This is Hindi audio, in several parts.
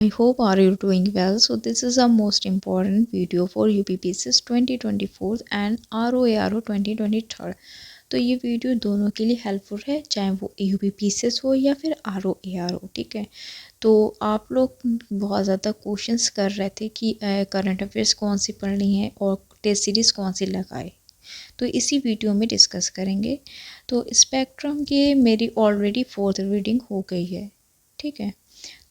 I hope are you doing well. So this is a most important video for UPPCS 2024 and ROARO 2023। तो ये वीडियो दोनों के लिए हेल्पफुल है, चाहे वो UPPCS हो या फिर ROARO। ठीक है, तो आप लोग बहुत ज़्यादा क्वेश्चंस कर रहे थे कि करंट अफेयर्स कौन सी पढ़नी है और टेस्ट सीरीज़ कौन सी लगाए, तो इसी वीडियो में डिस्कस करेंगे। तो स्पेक्ट्रम के मेरी ऑलरेडी 4th रीडिंग हो गई है। ठीक है,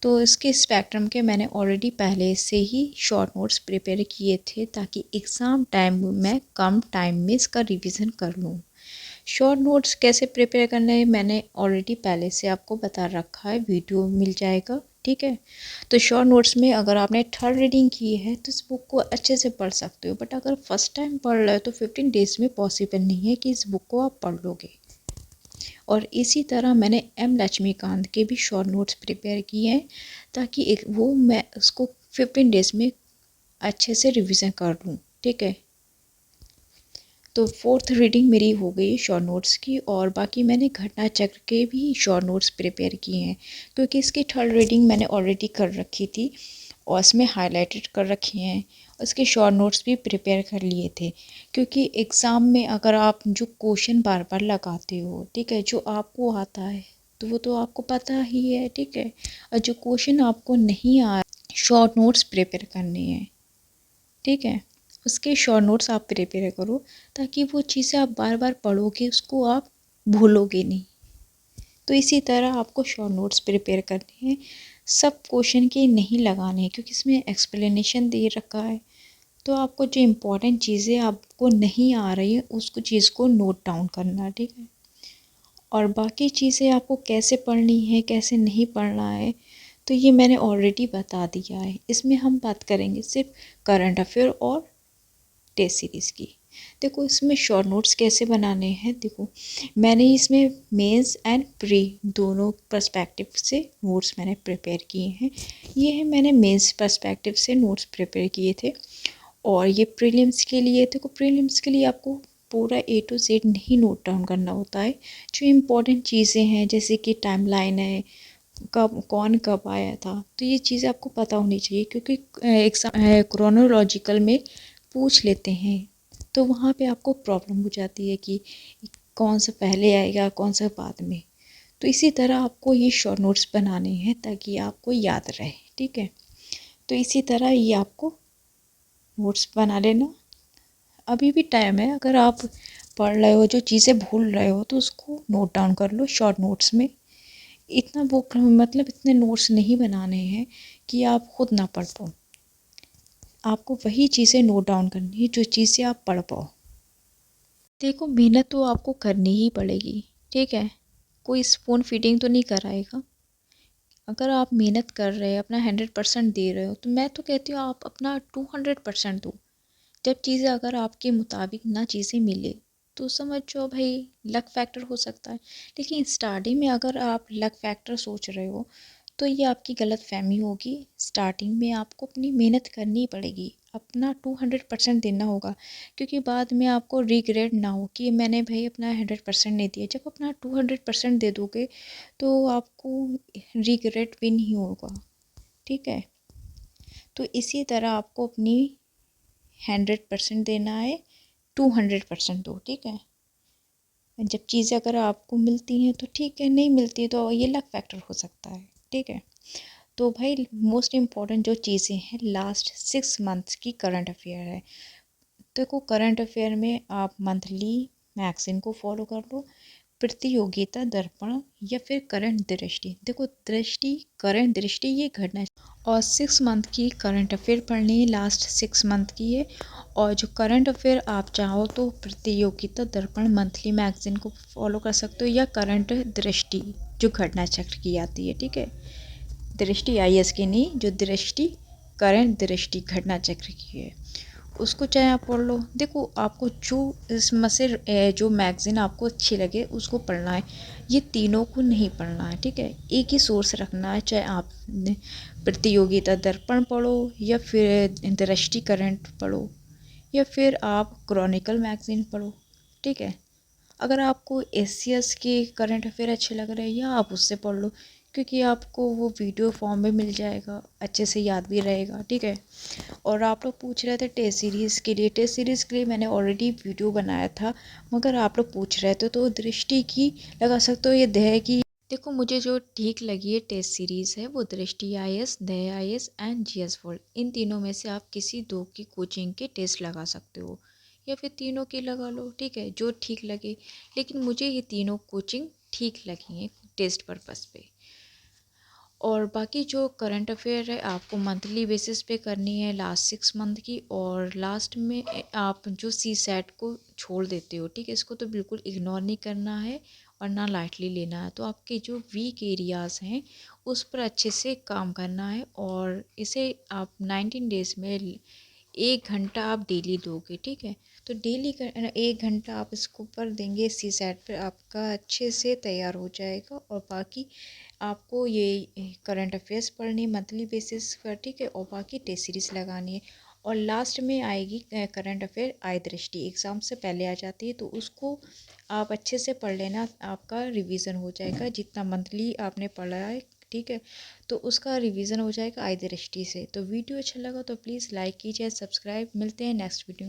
तो इसके स्पेक्ट्रम के मैंने ऑलरेडी पहले से ही शॉर्ट नोट्स प्रिपेयर किए थे ताकि एग्ज़ाम टाइम में कम टाइम में इसका रिवीजन कर लूँ। शॉर्ट नोट्स कैसे प्रिपेयर करना है मैंने ऑलरेडी पहले से आपको बता रखा है, वीडियो मिल जाएगा। ठीक है, तो शॉर्ट नोट्स में अगर आपने 3rd रीडिंग की है तो इस बुक को अच्छे से पढ़ सकते हो, बट अगर फर्स्ट टाइम पढ़ रहे हो तो 15 डेज़ में पॉसिबल नहीं है कि इस बुक को आप पढ़ लोगे। और इसी तरह मैंने एम लक्ष्मीकांत के भी शॉर्ट नोट्स प्रिपेयर किए हैं ताकि एक वो मैं उसको 15 डेज़ में अच्छे से रिवीजन कर लूँ। ठीक है, तो 4th रीडिंग मेरी हो गई शॉर्ट नोट्स की, और बाकी मैंने घटना चक्र के भी शॉर्ट नोट्स प्रिपेयर किए हैं क्योंकि इसकी 3rd रीडिंग मैंने ऑलरेडी कर रखी थी और इसमें हाईलाइटेड कर रखे हैं। उसके शॉर्ट नोट्स भी प्रिपेयर कर लिए थे क्योंकि एग्ज़ाम में अगर आप जो क्वेश्चन बार बार लगाते हो, ठीक है, जो आपको आता है तो वो तो आपको पता ही है। ठीक है, और जो क्वेश्चन आपको नहीं आ शॉर्ट नोट्स प्रिपेयर करने हैं। ठीक है, उसके शॉर्ट नोट्स आप प्रिपेयर करो ताकि वो चीज़ें आप बार बार पढ़ोगे उसको आप भूलोगे नहीं। तो इसी तरह आपको शॉर्ट नोट्स प्रिपेयर करने हैं, सब क्वेश्चन के नहीं लगाने हैं क्योंकि इसमें एक्सप्लेनेशन दे रखा है। तो आपको जो इम्पोर्टेंट चीज़ें आपको नहीं आ रही है उसको चीज़ को नोट डाउन करना। ठीक है, और बाकी चीज़ें आपको कैसे पढ़नी है कैसे नहीं पढ़ना है तो ये मैंने ऑलरेडी बता दिया है। इसमें हम बात करेंगे सिर्फ करंट अफेयर और टेस्ट सीरीज़ की। देखो इसमें शॉर्ट नोट्स कैसे बनाने हैं, देखो मैंने इसमें मेंस एंड प्री दोनों पर्सपेक्टिव से नोट्स मैंने प्रिपेयर किए हैं। ये है मैंने मेंस पर्सपेक्टिव से नोट्स प्रिपेयर किए थे, और ये प्रीलिम्स के लिए, देखो प्रीलिम्स के लिए आपको पूरा A to Z नहीं नोट डाउन करना होता है। जो इम्पोर्टेंट चीज़ें हैं जैसे कि टाइमलाइन है, कब कौन कब आया था, तो ये चीज़ें आपको पता होनी चाहिए क्योंकि एग्ज़ाम क्रोनोलॉजिकल में पूछ लेते हैं तो वहाँ पे आपको प्रॉब्लम हो जाती है कि कौन सा पहले आएगा कौन सा बाद में। तो इसी तरह आपको ये शॉर्ट नोट्स बनाने हैं ताकि आपको याद रहे। ठीक है, तो इसी तरह ये आपको नोट्स बना लेना। अभी भी टाइम है, अगर आप पढ़ रहे हो जो चीज़ें भूल रहे हो तो उसको नोट डाउन कर लो शॉर्ट नोट्स में। इतना बुक मतलब इतने नोट्स नहीं बनाने हैं कि आप खुद ना पढ़ पाओ, आपको वही चीज़ें नोट डाउन करनी है जो चीज़ें आप पढ़ पाओ। देखो मेहनत तो आपको करनी ही पड़ेगी। ठीक है, कोई स्पून फीडिंग तो नहीं कराएगा। अगर आप मेहनत कर रहे हैं अपना 100% दे रहे हो तो मैं तो कहती हूँ आप अपना 200% दो। जब चीज़ें अगर आपके मुताबिक ना चीज़ें मिले तो समझ जाओ भाई लक फैक्टर हो सकता है। लेकिन स्टार्टिंग में अगर आप लक फैक्टर सोच रहे हो तो ये आपकी गलत फहमी होगी। स्टार्टिंग में आपको अपनी मेहनत करनी पड़ेगी, अपना 200% देना होगा क्योंकि बाद में आपको रिग्रेट ना हो कि मैंने भाई अपना 100% नहीं दिया। जब अपना 200% दे दोगे तो आपको रिग्रेट भी नहीं होगा। ठीक है, तो इसी तरह आपको अपनी 100% देना है, 200% दो। ठीक है, जब चीज़ें अगर आपको मिलती हैं तो ठीक है, नहीं मिलती तो ये लक फैक्टर हो सकता है। ठीक है, तो भाई मोस्ट इम्पॉर्टेंट जो चीज़ें हैं लास्ट 6 मंथ्स की करंट अफेयर है। देखो करंट अफेयर में आप मंथली मैगज़ीन को फॉलो कर लो, प्रतियोगिता दर्पण या फिर करंट दृष्टि। देखो दृष्टि करंट दृष्टि ये घटना, और 6 मंथ की करंट अफेयर पढ़नी है, लास्ट 6 मंथ की है। और जो करंट अफेयर आप चाहो तो प्रतियोगिता दर्पण मंथली मैगज़ीन को फॉलो कर सकते हो या करंट दृष्टि जो घटना चक्र की आती है। ठीक है, दृष्टि IAS की नहीं, जो दृष्टि करंट दृष्टि घटना चक्र की है उसको चाहे आप पढ़ लो। देखो आपको जो इसमें से जो मैगज़ीन आपको अच्छी लगे उसको पढ़ना है, ये तीनों को नहीं पढ़ना है। ठीक है, एक ही सोर्स रखना है, चाहे आप प्रतियोगिता दर्पण पढ़ो या फिर दृष्टि करंट पढ़ो या फिर आप क्रॉनिकल मैगज़ीन पढ़ो। ठीक है, अगर आपको SCS के करंट अफेयर अच्छे लग रहे हैं या आप उससे पढ़ लो क्योंकि आपको वो वीडियो फॉर्म में मिल जाएगा, अच्छे से याद भी रहेगा, ठीक है। और आप लोग पूछ रहे थे टेस्ट सीरीज़ के लिए, टेस्ट सीरीज़ के लिए मैंने ऑलरेडी वीडियो बनाया था, मगर आप लोग पूछ रहे थे तो दृष्टि की लगा सकते हो, ये दह की। देखो मुझे जो ठीक लगी है टेस्ट सीरीज़ है वो दृष्टि IAS, दह IAS एंड GS वर्ल्ड। इन तीनों में से आप किसी दो की कोचिंग के टेस्ट लगा सकते हो, या फिर तीनों की लगा लो, ठीक है, जो ठीक लगे। लेकिन मुझे ये तीनों कोचिंग ठीक लगी हैं टेस्ट पर्पज़ पे। और बाकी जो करंट अफेयर है आपको मंथली बेसिस पे करनी है लास्ट 6 मंथ की, और लास्ट में आप जो सी सेट को छोड़ देते हो, ठीक है, इसको तो बिल्कुल इग्नोर नहीं करना है और ना लाइटली लेना है। तो आपके जो वीक एरियाज़ हैं उस पर अच्छे से काम करना है, और इसे आप 19 डेज़ में 1 घंटा आप डेली दोगे, ठीक है। तो डेली 1 घंटा आप इसको पर देंगे, सी सेट पर आपका अच्छे से तैयार हो जाएगा। और बाकी आपको ये करंट अफेयर्स पढ़नी मंथली बेसिस पर, ठीक है, और बाकी टेस्ट सीरीज़ लगानी है। और लास्ट में आएगी करंट अफेयर आय दृष्टि, एग्ज़ाम से पहले आ जाती है, तो उसको आप अच्छे से पढ़ लेना, आपका रिवीजन हो जाएगा जितना मंथली आपने पढ़ा है, ठीक है। तो उसका रिवीजन हो जाएगा आय दृष्टि से। तो वीडियो अच्छा लगा तो प्लीज़ लाइक कीजिए, सब्सक्राइब। मिलते हैं नेक्स्ट वीडियो में।